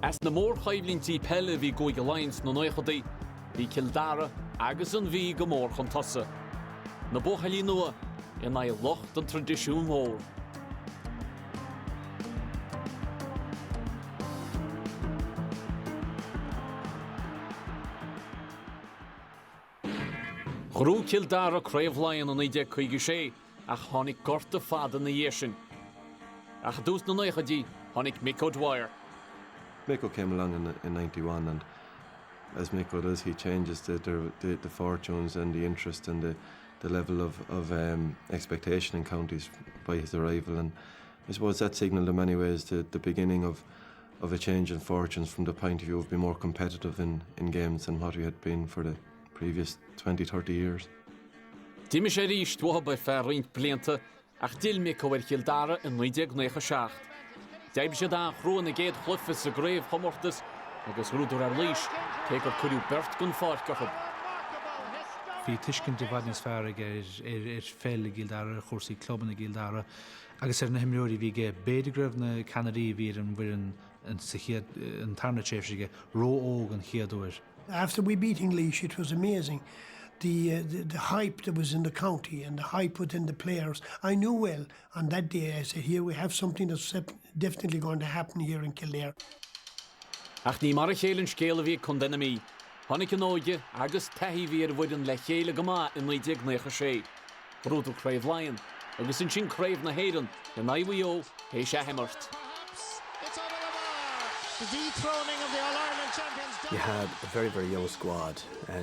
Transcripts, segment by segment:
As na mór Coimhlintí pelle bhí go Lions na Laochra bhí Kildare agus an bhí go mór chun tosa. Na bóchailí nua in ai locht an tradiisiún mór. Chrú Kildare craobh Lion an 1956 ach tháinig gorta fada na dhéisin. Ach dús na Laochra tháinig Mick O'Dwyer. Miko came along in 91, and as Miko does, he changes the fortunes and the interest and the level of expectation in counties by his arrival. And I suppose that signalled in many ways the beginning of a change in fortunes from the point of view of being more competitive in games than what we had been for the previous 20-30 years. Dime sé ríist dwa by ferrint blianta ach dil Miko Kildare in 1996. Deib sé da chrúin a géad chluffis a gréibh chomortas agus rúdúr ar líis teag ar cúriú bert gon fárt gachab. Bhí tuiscin de bhaid níos fearraig féil a Kildare, chórsaí cluban a Kildare, agus ar na himreoirí bhí gé béidirgribh na Canarí bhí an tarna tréifsige ró óg an chiadúir. After we beat English, it was amazing. The hype that was in the county and the hype within the players. I knew well on that day, I said, here we have something that's definitely going to happen here in Kildare. Ach ní mar a chéileann scéal a bhí chun denna mí. Tháinig an óige agus taithí bhí ar bhuidean le chéile go maith in 1996. Rúdú craobh Lion agus in sin craobh na héireann in IWO é sé himart. The dethroning of the All-Ireland champions. You had a very, very young squad.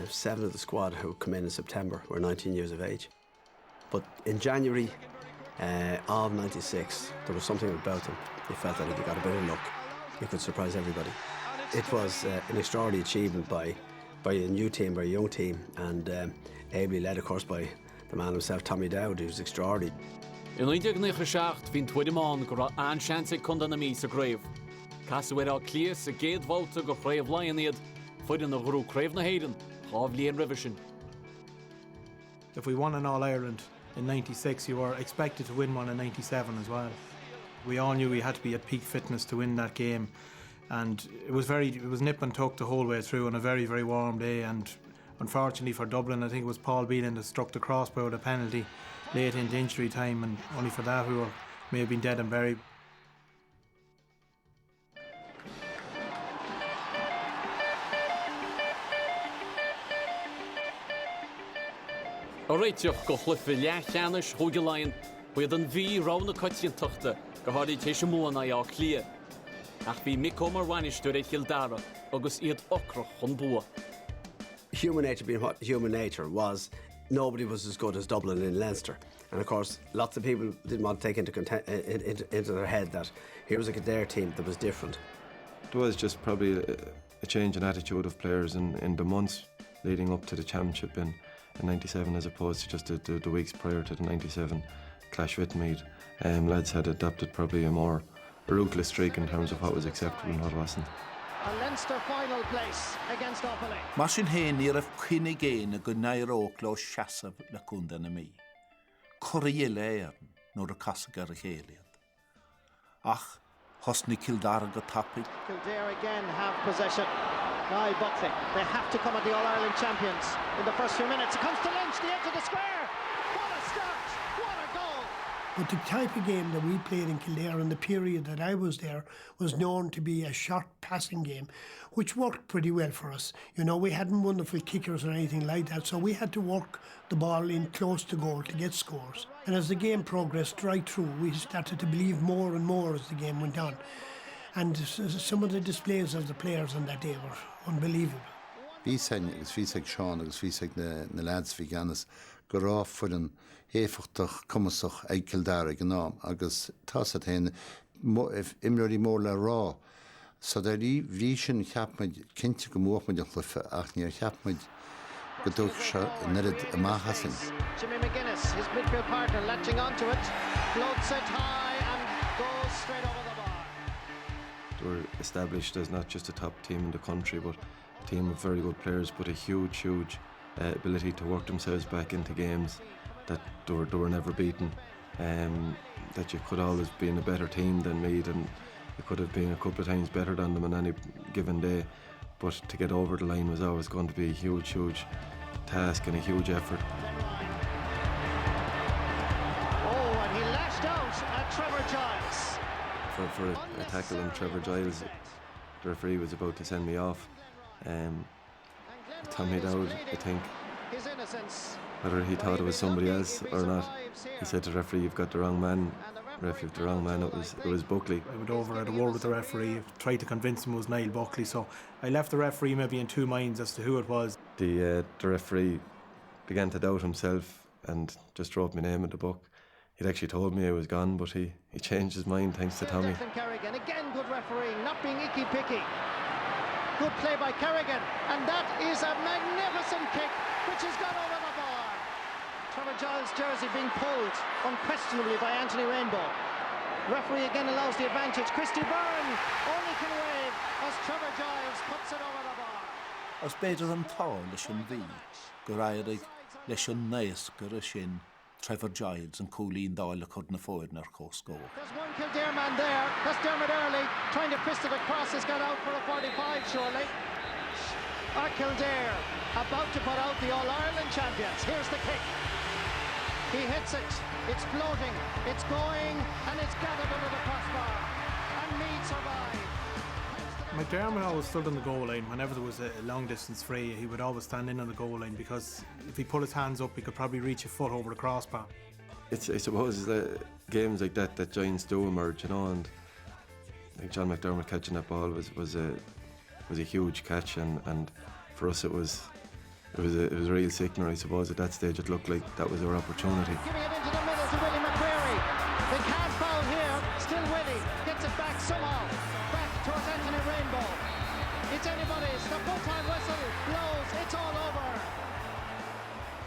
7 of the squad who come in September were 19 years of age. But in January of 96, there was something about them. You felt that if you got a bit of luck, you could surprise everybody. It was an extraordinary achievement by a new team, by a young team, and ably led, of course, by the man himself, Tommy Dowd, who was extraordinary. In 1996, bhín tuaidimeán go raibh anseansa chun denna mí sa gréibh. Casúir á clíos a géad bhálta go craobh Lion iad, fuidir na grú craobh na héireann, chábh líon revision. If we won an All-Ireland in 96, you were expected to win one in 97 as well. We all knew we had to be at peak fitness to win that game, and it was nip and tuck the whole way through on a very, very warm day. And unfortunately for Dublin, I think it was Paul Bealan that struck the crossbar with a penalty late into injury time, and only for that we may have been dead and buried. Réiteoch go chlufa leachcheannis Thóga Lion buiad an bhí rána coitian tuchta go háirí téise móna á clia. Ach bhí Mick mar bhainisteoir é Kildare agus iad ocrach chun bua. Human nature being what human nature was, nobody was as good as Dublin in Leinster. And of course, lots of people didn't want to take into their head that here was a Kildare team that was different. There was just probably a change in attitude of players in the months leading up to the championship in 97 as opposed to just the weeks prior to the 97 clash with Meath. Lads had adopted probably a more ruthless streak in terms of what was acceptable and what wasn't. A Leinster final place against Offaly. Masin hen ni raf cynnig ein y gynnau roclo siasaf na cwnd yn y mi. Cwriel eirn nôr y casag ar y cheiliad. Ach, hosni Kildare go tapi. Kildare again have possession. Guy Buckley, they have to come at the All-Ireland champions in the first few minutes. It comes to Lynch, the edge of the square. What a start, what a goal. But the type of game that we played in Kildare in the period that I was there was known to be a short passing game, which worked pretty well for us. You know, we hadn't wonderful kickers or anything like that, so we had to work the ball in close to goal to get scores. And as the game progressed right through, we started to believe more and more as the game went on. And some of the displays of the players on that day were unbelievable. Bhísain agus bhísaigh Seán agus bhísaigh na lads bhí ganas go rá fuireann éifeachtach cumasach ag Kildare gnám agus tásad hain imreoirí mór le rá. So da bhí sin cheapmaid cinnte go móachmaid an chlufa ach níor cheapmaid go dúch se nirid amachhasin. Jimmy McGuinness, his midfield partner, latching onto it, floats it high and goes straight over the bar. They were established as not just a top team in the country, but a team of very good players, but a huge ability to work themselves back into games, that they were never beaten, that you could always be in a better team than Meath, and you could have been a couple of times better than them on any given day, but to get over the line was always going to be a huge task and a huge effort. Oh, and he lashed out at Trevor Giles. For a tackle on Trevor Giles, the referee was about to send me off. Tommy Dowd, I think, whether he thought it was somebody else or not, he said to the referee, "You've got the wrong man." Ref, the wrong man, it was Buckley. I went over, had a word with the referee, tried to convince him it was Niall Buckley, so I left the referee maybe in two minds as to who it was. The referee began to doubt himself and just wrote my name in the book. He'd actually told me I was gone, but he changed his mind thanks to Tommy. Kerrigan, again good refereeing, not being icky-picky. Good play by Kerrigan, and that is a magnificent kick which has gone over the bar. Trevor Giles' jersey being pulled unquestionably by Anthony Rainbow. Referee again allows the advantage. Christy Byrne only can wave as Trevor Giles puts it over the bar. Os beidir an tá leis an bhí, go raibh leis an naisgur a sin Trevor Giles and Colleen Dáil chud na fóidnar cóscó. There's one Kildare man there. That's Dermot Early trying to fist it across. Has got out for a 45 surely. Kildare about to put out the All-Ireland champions. Here's the kick. He hits it. It's floating. It's going, and it's gathered under the crossbar. And Meath survive. McDermott always stood on the goal line. Whenever there was a long distance fray, he would always stand in on the goal line, because if he put his hands up, he could probably reach a foot over the crossbar. I suppose games like that giants do emerge, and like John McDermott catching that ball was a huge catch, and for us it was a real sickener. I suppose at that stage it looked like that was our opportunity. Giving it into the middle to Willie McQuarrie. They can't foul here. Still Willie gets it back somehow. Back towards Anthony Rainbow. It's anybody's. The full-time whistle blows. It's all over.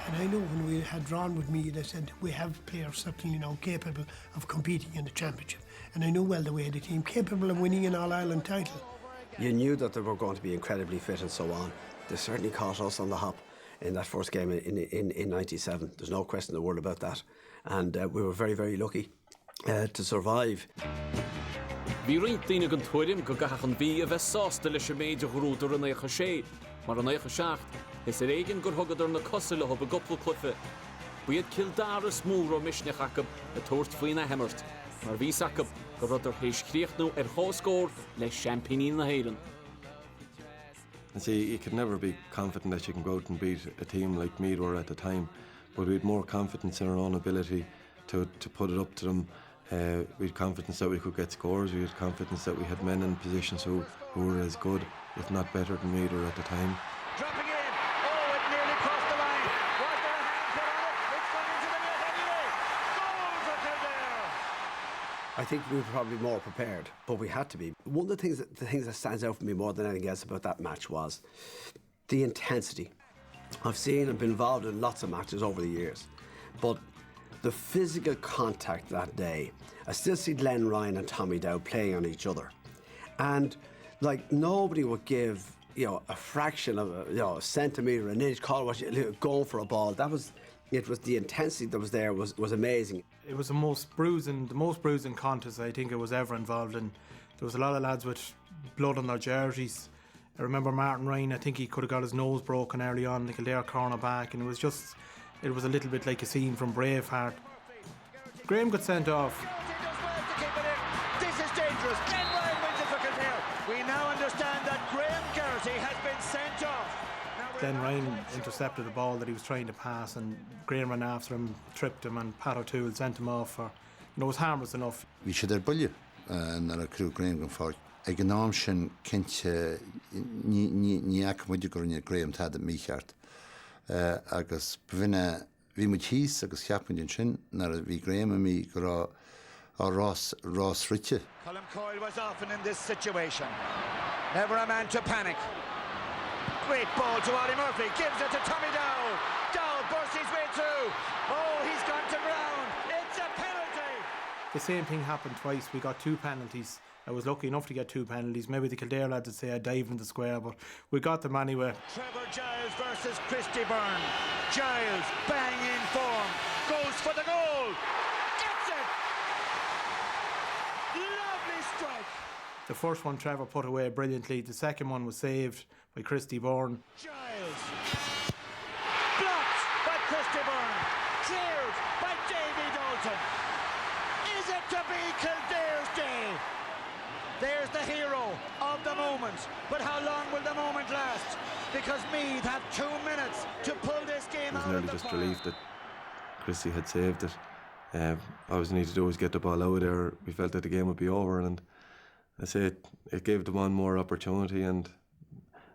And I know when we had drawn with me, they said we have players certainly now capable of competing in the championship. And I know well that we had a team capable of winning an All-Ireland title. You knew that they were going to be incredibly fit and so on. They certainly caught us on the hop in that first game in 97. There's no question in the world about that. And we were very, very lucky to survive. Bhí rointíine an tuairim go gachan bhí a bheith sásta leis a méidir ghúrúdar an écha sé, mar an écha seacht is éigen gur thugadar na cosile hub a gopla clufa. Bhuiad Kildare smúr ó misneach acab a tuairt faoin a hemmart, mar bhí sacab go rudar héis chríochnú thóscór leis championí na héireann. And see, you could never be confident that you can go out and beat a team like Meath were at the time, but we had more confidence in our own ability to put it up to them. We had confidence that we could get scores. We had confidence that we had men in positions who were as good, if not better, than Meath were at the time. Dropping in. Oh, it nearly crossed the line. Was there a hand put on it? It's gone into the net anyway. Goal for Kildare. I think we were probably more prepared, but we had to be. One of the things that stands out for me more than anything else about that match was the intensity. I've seen and been involved in lots of matches over the years, but the physical contact that day, I still see Glenn Ryan and Tommy Dow playing on each other, and like nobody would give a fraction of a centimetre, an inch, call what going for a ball. It was the intensity that was there was amazing. It was the most bruising contest I think it was ever involved in. There was a lot of lads with blood on their jerseys. I remember Martin Ryan, I think he could have got his nose broken early on, the Kildare cornerback, and it was a little bit like a scene from Braveheart. Graham got sent off. This is dangerous. Glenn Ryan wins it for Kildare. We now understand that Graham Geraghty has been sent off. Glenn Ryan intercepted a ball that he was trying to pass, and Graham ran after him, tripped him, and Pat O'Toole sent him off for, it was harmless enough. We should have bullied and a crew Graham going for. Ag an am sin cinnte ní acmuide gur ní Graham tad at Meath agus bhína bhí mu híos agus cheapmuid sin nar a bhí Graham a mí gur á Ross Ritchie. Colm Coyle was often in this situation. Never a man to panic. Great ball to Ollie Murphy. Gives it to Tommy Dow. Dow bursts his way through. Oh, he's gone to ground. It's a penalty. The same thing happened twice. We got two penalties. I was lucky enough to get 2 penalties. Maybe the Kildare lads would say I dived in the square, but we got them anyway. Trevor Giles versus Christy Byrne. Giles, bang in form, goes for the goal, gets it! Lovely strike! The first one Trevor put away brilliantly. The second one was saved by Christy Byrne. Giles, blocked by Christy Byrne, cleared by Davy Dalton. Is it to be Kildare's day? There's the hero of the moment, but how long will the moment last? Because Meath have 2 minutes to pull this game out of the I was nearly just park. relieved that Christy had saved it. All we needed to do was get the ball out there. We felt that the game would be over, and I say it gave them one more opportunity, and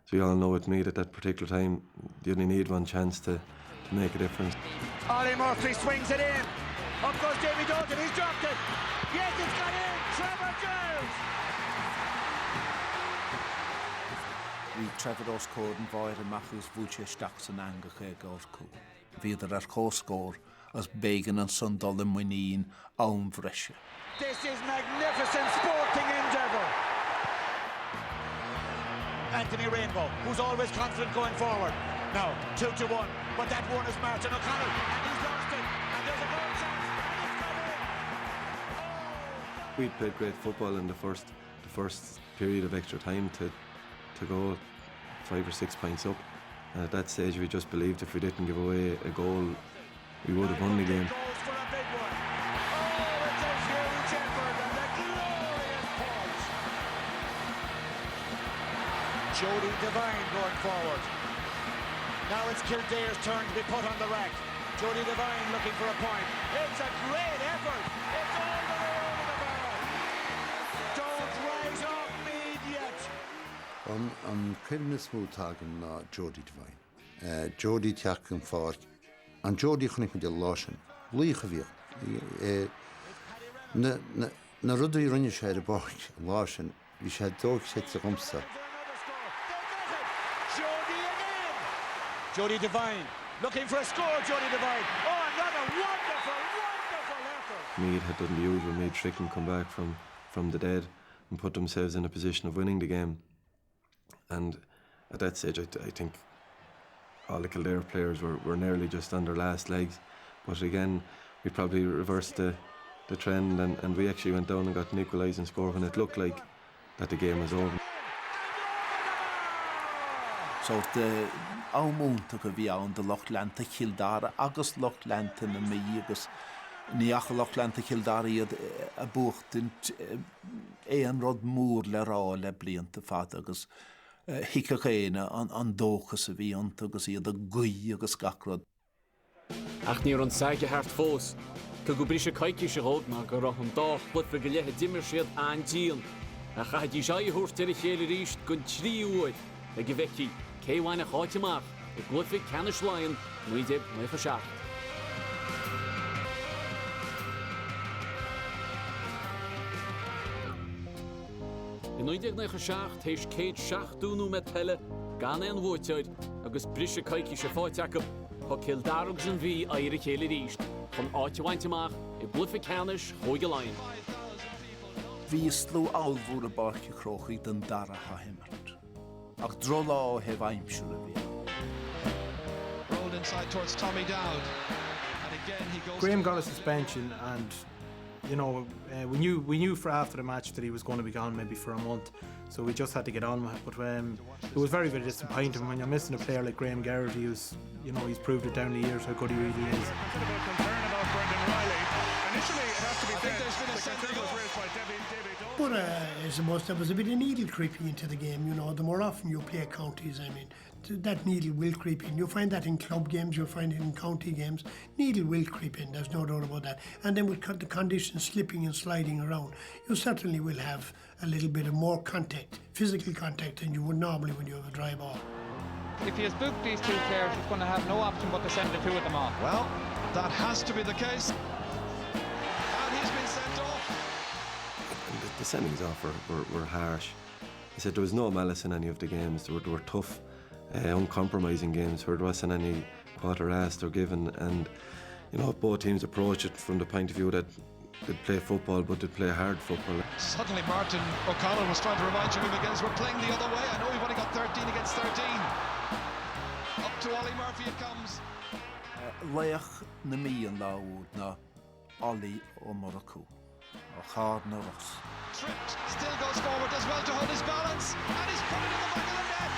as we all know with Meath at that particular time, you only need one chance to make a difference. Ollie Murphy swings it in. Up goes Davy Dalton, he's dropped it. Yes, it's got in. Trevor Giles. Vi Trevor os cór yn fawr yn machus fwysio stacks yn angach ag o'r cw. Fydd ar cósgór as began yn sundol yn mwynhyn awn fresio. This is magnificent sporting endeavour. Anthony Rainbow, who's always confident going forward. Now, 2-1, but that one is Martin O'Connell, and he's lost it, and there's a goal chance, and it's got in. We'd played great football in the first period of extra time to go 5 or 6 points up. And at that stage we just believed if we didn't give away a goal, we would have won the game. Goes for a big one. Oh, it's a huge effort and a glorious point. Jody Devine going forward. Now it's Kildare's turn to be put on the rack. Jody Devine looking for a point. It's a great effort. It's all the way over the bar. Don't rise off Meath yet. An crimne smútágan ná Jody Devine. Jody teachn fár. An Jody chunig mit de Laochra. Lícha bhí. Na rudaí rinne sé ar bach Laochra, bhí sé dóg sé sa gomsa. Jody again. Jody Devine looking for a score. Jody Devine. Oh, another wonderful effort. Meath had done the usual. Meath trick and come back from the dead and put themselves in a position of winning the game. And at that stage, I think all the Kildare players were nearly just on their last legs. But again, we probably reversed the trend, and we actually went down and got an equalising score when it looked like that the game was over. So the ámúnta go bhí ann de Lochlanta Kildare agus Lochlanta na Meath agus níach Lochlanta Kildare iad a buchtint an rod mór le rá le blianta fad agus hica chéine an dóchas a bhí ant agus iad a guí agus gacrod. Ach níor an saige hart fós, go go brí sé caiici sé hógna go rach an dách bud fa go lethe dimmer siad an díal. A chaidí sé húr tir a chéile ríist gon trí uaid a go bheici céhhain a cháitiach i glufi canis láin nuidib nuicha seach. In nuidig nuicha seach téis céad seachtúnú me telle gan an bhóiteid agus brise caiici sé fáiteach ho Kildarug an bhí a ir a chéile ríist chun áitihainteach i glufi canis hóige láin. Bhí slú áilmhúr a barci crochaí den dara ha himmert. Ach drolá hef aimsúr a bhí. Rolled inside towards Tommy Dowd. And again he goes. Graham got a suspension, and you know we knew for after the match that he was going to be gone maybe for a month, so we just had to get on with it. But it was very, very disappointing when you're missing a player like Graham Garrity, who's he's proved it down the years how good he really is. Concern about Brendan Riley. Initially, it has to be said there's been a send was raised by Davy Dalton. But I suppose there was a bit of needle creeping into the game. The more often you play counties, that needle will creep in. You'll find that in club games, you'll find it in county games. Needle will creep in, there's no doubt about that. And then with the conditions slipping and sliding around, you certainly will have a little bit of more contact, physical contact, than you would normally when you have a dry ball. If he has booked these two players, he's going to have no option but to send the two of them off. Well, that has to be the case. And he's been sent off. And the sendings off were harsh. I said there was no malice in any of the games. They were tough, uncompromising games where there wasn't any quarter asked or given, and both teams approached it from the point of view that They'd play football, but they'd play hard football. Suddenly Martin O'Connell was trying to remind you against we're playing the other way. I know we've only got 13 against 13. Up to Ollie Murphy it comes. Laochra an Laochra na Ollie o Morocco. Laochra Tripped, still goes forward, does well to hold his balance, and he's put it in the back of the net.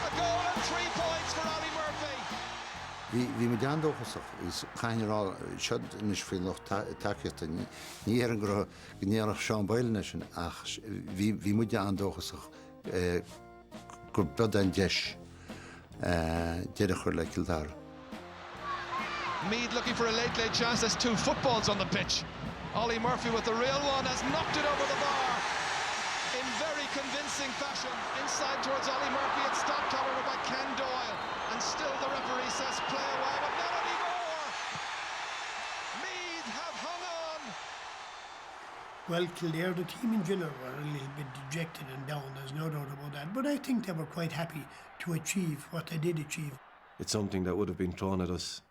A goal and 3 points for Ollie Murphy. Bhí me deandóchasach is chainrá siod inis fé noch takeíochta ní ar an go gnéarach Seán Boylan sin ach bhí mu deandóchasach gur bud an deis deireadh chuir le Kildare. Meath looking for a late chance. There's 2 footballs on the pitch. Ollie Murphy with the real one has knocked it over the bar in very convincing fashion. Inside towards Ollie Murphy. It's stopped, however, by Ken Doyle. And still the referee says play away, but not anymore. Meath have hung on. Well, Kildare, the team in general, were a little bit dejected and down, there's no doubt about that. But I think they were quite happy to achieve what they did achieve. It's something that would have been thrown at us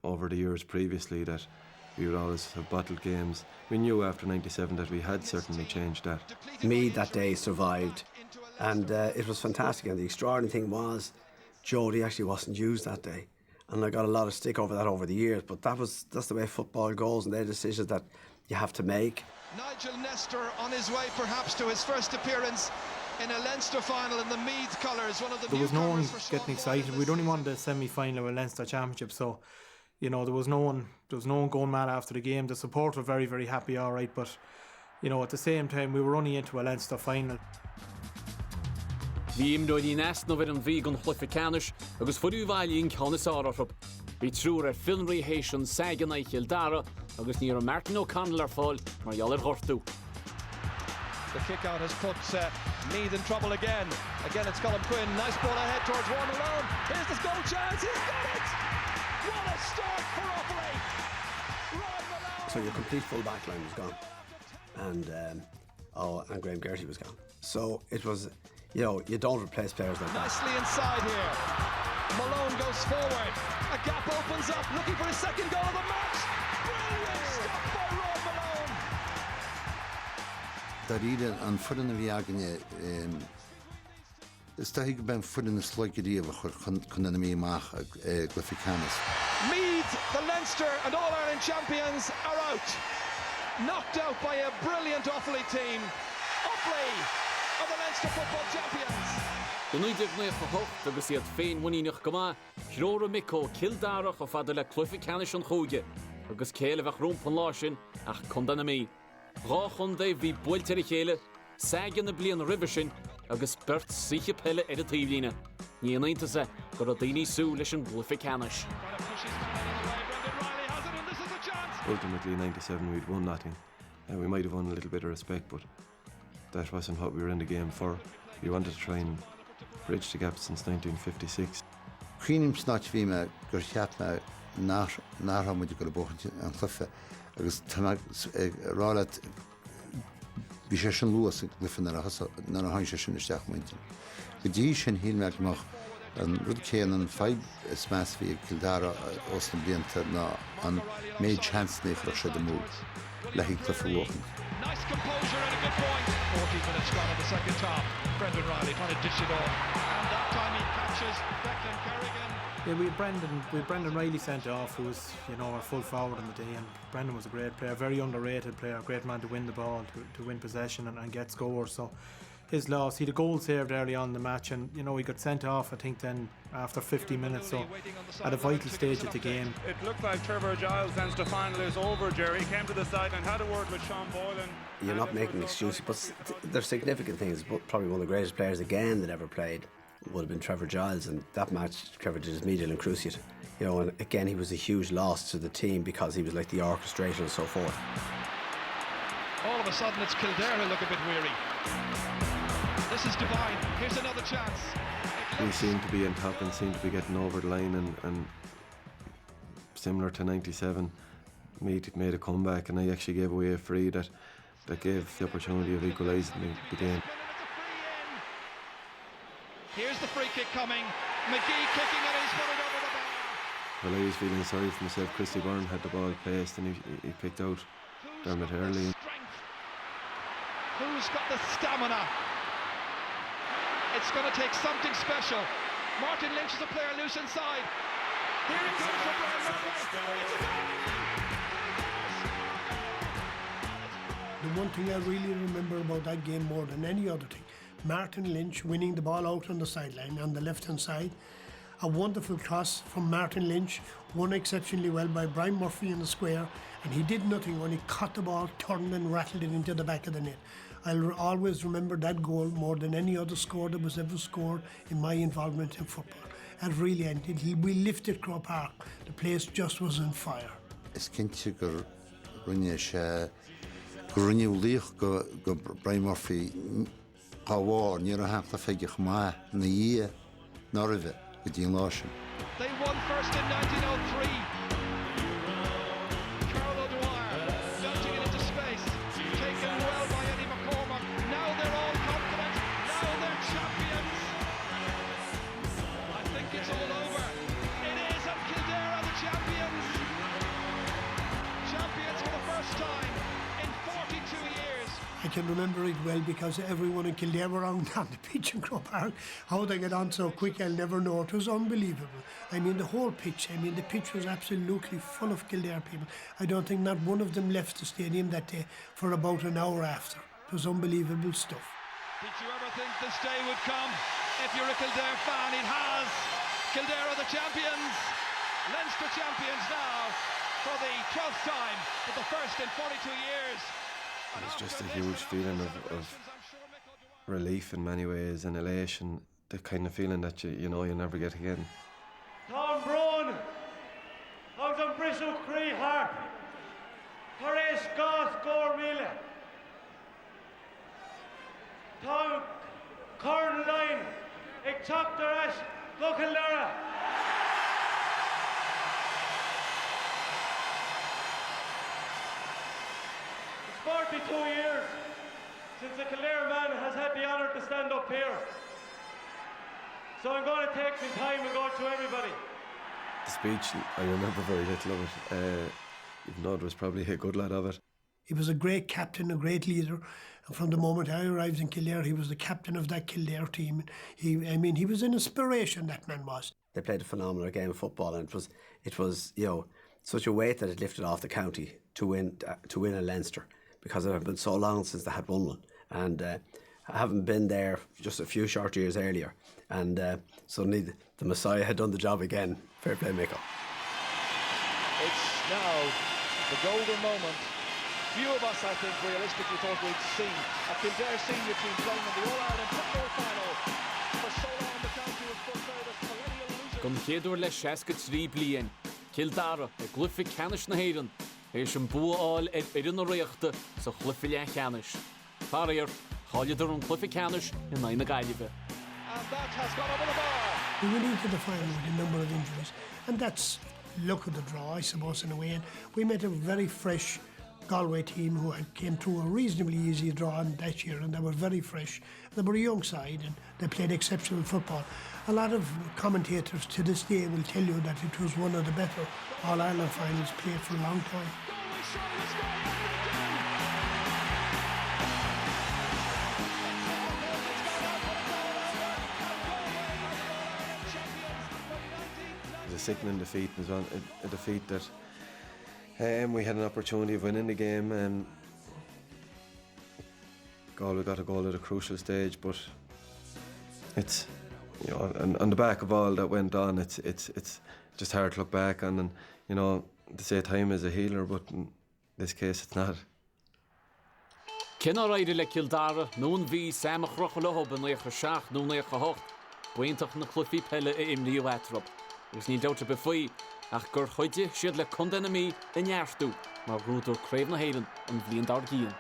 over the years previously, that we would always have bottled games. We knew after 97 that we had certainly changed that. Meath that day survived, and it was fantastic. And the extraordinary thing was, Jody actually wasn't used that day, and I got a lot of stick over that over the years. But that's the way football goes, and they're decisions that you have to make. Nigel Nestor on his way perhaps to his first appearance in a Leinster final in the Meath colours. One of the there was no one getting excited. We'd only won the semi-final of a Leinster Championship, so you know there was no one going mad after the game. The support were very, very happy, all right, but you know at the same time we were only into a Leinster final. Bhí imdóidí neas nó bhir an bhí an chluificeanais agus fuúbhailíonn ceannas áireachb. Bhí trúr finraí hééis an sagan na Kildare agus ní Martin O'Connell ar fáil mar dheall chortú. The kick out has put Meath in trouble again. Again it's Colin Quinn. Nice ball ahead towards Warren Malone. Here's the goal chance. He's got it! What a start for Offaly! Ron Malone! So your complete full back line was gone. And Graham Gertie was gone. So it was, you know, you don't replace players like that. Nicely inside here. Malone goes forward. A gap opens up, looking for his second goal of the match. Brilliant stop by Ron Malone. Dar ide an fudan a bhí aganine is tá go ben fudan na sloigeríomh chun na mí amach gluficanas. Meath, the Leinster and All-Ireland champions are out. Knocked out by a brilliant Offaly team. Offaly are the Leinster football champions. The nuidir na chocht agus iad féin muíneach gomá, Chróra Mico Kildare go fada le cluificanis an chúige, agus céile bheith rúmpan lásin ach chundan na mí. Ráchon dé bhí builtear chéile, sagan na blian ribhe sin agus bert siche pelle ar a tíblíne. Ní aonanta gur a daoine sú leis an cluificanis. Ultimately in 97 we'd won nothing. We might have won a little bit of respect, but that wasn't what we were in the game for. We wanted to try and bridge the gap since 1956. Chrínim snáit bhí me gur cheap me náth muid go bóchaint an chluife agus rálat bhí sé sin luas glufa na a hain sé sin isteach muinte. Go dtí sin híl meach nach an rud céan an feib is meas bhí Kildare os na blianta ná an méid chance néfrach sé de mú le hí clufa bhóchaint. Nice composure and a good point. 14 minutes gone in the second half. Brendan Riley trying to dish it off. And that time he catches Declan Kerrigan. Yeah, we had Brendan Riley sent off, who was, you know, our full forward on the day, and Brendan was a great player, very underrated player, great man to win the ball, to win possession and get scores. So his loss, he had a goal saved early on in the match, and you know he got sent off I think then after 50 minutes, so at a vital stage of the game. It looked like Trevor Giles since the final is over, Jerry. He came to the side and had a word with Sean Boylan. You're not making excuses, but there's significant things. Probably one of the greatest players again that ever played would have been Trevor Giles, and that match Trevor did his medial and cruciate. You know, and again he was a huge loss to the team because he was like the orchestrator and so forth. All of a sudden it's Kildare who look a bit weary. This is divine. Here's another chance. We seem to be on top and seem to be getting over the line, and similar to 97, Meath made a comeback, and I actually gave away a free that gave the opportunity of equalising the game. Here's the free kick coming. McGee kicking it, he's put it over the bar. Well, I was feeling sorry for myself. Christy Byrne had the ball placed and he picked out Dermot Hurley. Who's got the stamina? It's going to take something special. Martin Lynch is a player loose inside. Here it comes for Brian Murphy. The one thing I really remember about that game more than any other thing, Martin Lynch winning the ball out on the sideline on the left-hand side. A wonderful cross from Martin Lynch, won exceptionally well by Brian Murphy in the square, and he did nothing when he caught the ball, turned and rattled it into the back of the net. I'll always remember that goal more than any other score that was ever scored in my involvement in football. And really, we lifted Crow Park. The place just was on fire. Is cinnte gur rinne sé rinneú líoch go Brian Murphy gáháir ní a heachta féigeach mai na dhé Norveh go dtíon láisin. They won first in 1903. Carl O'Dwyer belting it into space, taken well by Eddie McCormack. Now they're all confident. Now they're champions. I think it's all over. It is, and Kildare are the champions. Champions for the first time in 42 years. I can remember it well because everyone in Kildare were on the pitch in Crow Park. How they got on so quick, I'll never know. It was unbelievable. I mean, the whole pitch, the pitch was absolutely full of Kildare people. I don't think not one of them left the stadium that day for about an hour after. It was unbelievable stuff. Did you ever think this day would come? If you're a Kildare fan, it has. Kildare are the champions. Leinster champions now for the 12th time, but the first in 42 years. It's just a huge feeling of relief in many ways and elation, the kind of feeling that you know you'll never get again. Tom Brown, out on Bristle Cree Harp, Horace Goth Gormila, Tom Corn Line, Ictoctor Ash, Kildare. It's 42 years since a Kildare man has had the honour to stand up here. So I'm going to take some time and go through everybody. The speech, I remember very little of it, even though there was probably a good lot of it. He was a great captain, a great leader. And from the moment I arrived in Kildare, he was the captain of that Kildare team. He was an inspiration, that man was. They played a phenomenal game of football, and it was such a weight that it lifted off the county to win a Leinster, because it had been so long since they had won one. And having been there just a few short years earlier, and suddenly the Messiah had done the job again. Fair play, Michael. It's now the golden moment. Few of us, I think, realistically thought we'd seen a Kildare senior team playing in the All-Ireland football final. For so long, the county was portrayed as perennial losers. Gon chéadúir le 63 bliain, Kildare ag glufi canis na héireann, éis an búáil idir na réachta sa chlufi le canis. Farir, cháileidir an chlufi canis in na Gaillimhe. And that has gone over the bar. We went into the final with a number of injuries, and that's luck of the draw, I suppose, in a way. And we met a very fresh Galway team who had came through a reasonably easy draw that year, and they were very fresh. They were a young side, and they played exceptional football. A lot of commentators to this day will tell you that it was one of the better All-Ireland finals played for a long time. It was a sickening defeat as well, a defeat that we had an opportunity of winning the game, and Galway got a goal at a crucial stage, but it's, on the back of all that went on, it's just hard to look back on, and they say time is a healer, but in this case it's not. Cinna raide le Kildare, nún bhí samach rochalob an écha seach nún écha hocht, buintach na chlufi pelle imniú atrop. Gus ní doubt befuí, ach gur chuide siad le condemnamí in jaarstú, mar grúdú craibh na héireann an bblion dar gíon.